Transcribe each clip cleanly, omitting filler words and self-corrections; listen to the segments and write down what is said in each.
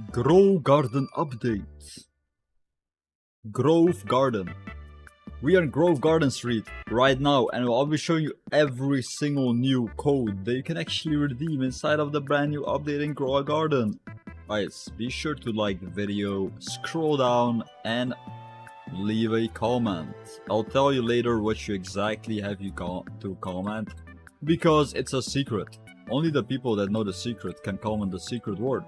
Grow Garden update. Grove Garden. We are in Grove Garden Street right now, and I'll be showing you every single new code that you can actually redeem inside of the brand new update in Grove Garden. Guys, be sure to like the video, scroll down, and leave a comment. I'll tell you later what you exactly have to comment, because it's a secret. Only the people that know the secret can comment the secret word.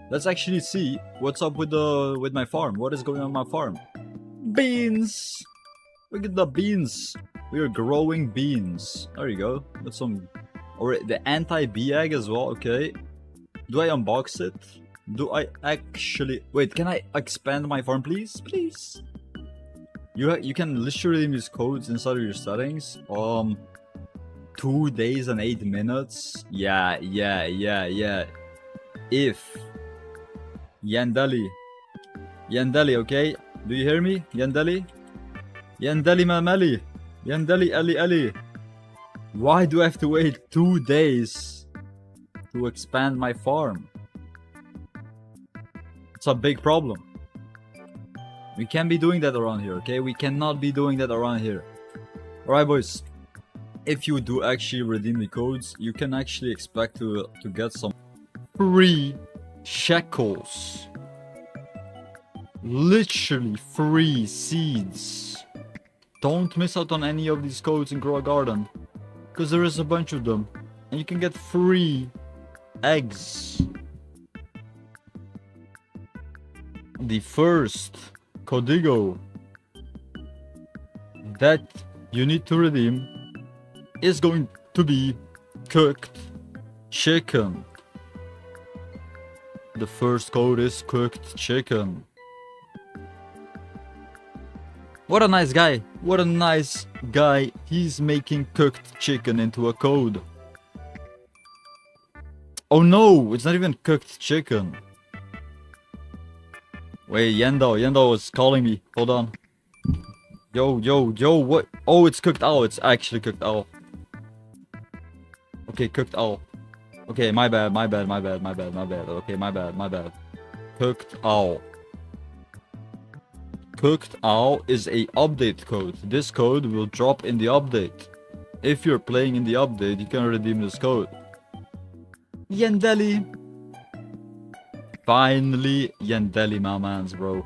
Let's actually see what's up with my farm. What is going on my farm? Beans! Look at the beans. We are growing beans. There you go. With some, or the anti-bee egg as well. Okay. Do I unbox it? Do I actually wait? Can I expand my farm, please? Please. You can literally use codes inside of your settings. 2 days and 8 minutes. Yeah. If Yandeli, okay? Do you hear me? Yandeli Mameli. Yandeli Ali. Why do I have to wait 2 days to expand my farm? It's a big problem. We can't be doing that around here, okay? We cannot be doing that around here. Alright, boys. If you do actually redeem the codes, you can actually expect to get some free shekels. Literally free seeds. Don't miss out on any of these codes in Grow a Garden, because there is a bunch of them, and you can get free eggs. The first codigo that you need to redeem is going to be cooked chicken. The first code is cooked chicken. What a nice guy. What a nice guy. He's making cooked chicken into a code. Oh no, it's not even cooked chicken. Wait, Yendo is calling me. Hold on. Yo, what? Oh, it's cooked owl. It's actually cooked owl. Okay, cooked owl. Okay, my bad. Okay, my bad. Cooked owl. Cooked owl is a update code. This code will drop in the update. If you're playing in the update, you can redeem this code. Yandeli. Finally, Yandeli, my mans, bro.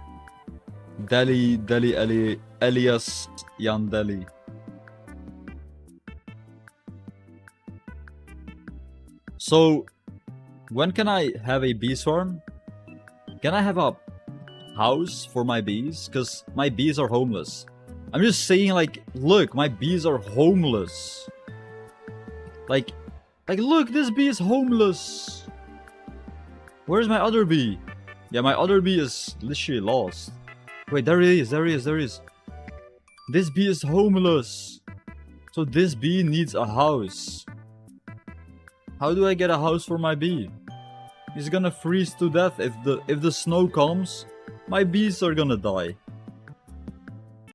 Deli, Elias Yandeli. So, when can I have a bee swarm? Can I have a house for my bees? Because my bees are homeless. I'm just saying, like, look, my bees are homeless. Like, look, this bee is homeless. Where's my other bee? Yeah, my other bee is literally lost. Wait, there he is. This bee is homeless. So this bee needs a house. How do I get a house for my bee? He's gonna freeze to death if the snow comes. My bees are gonna die.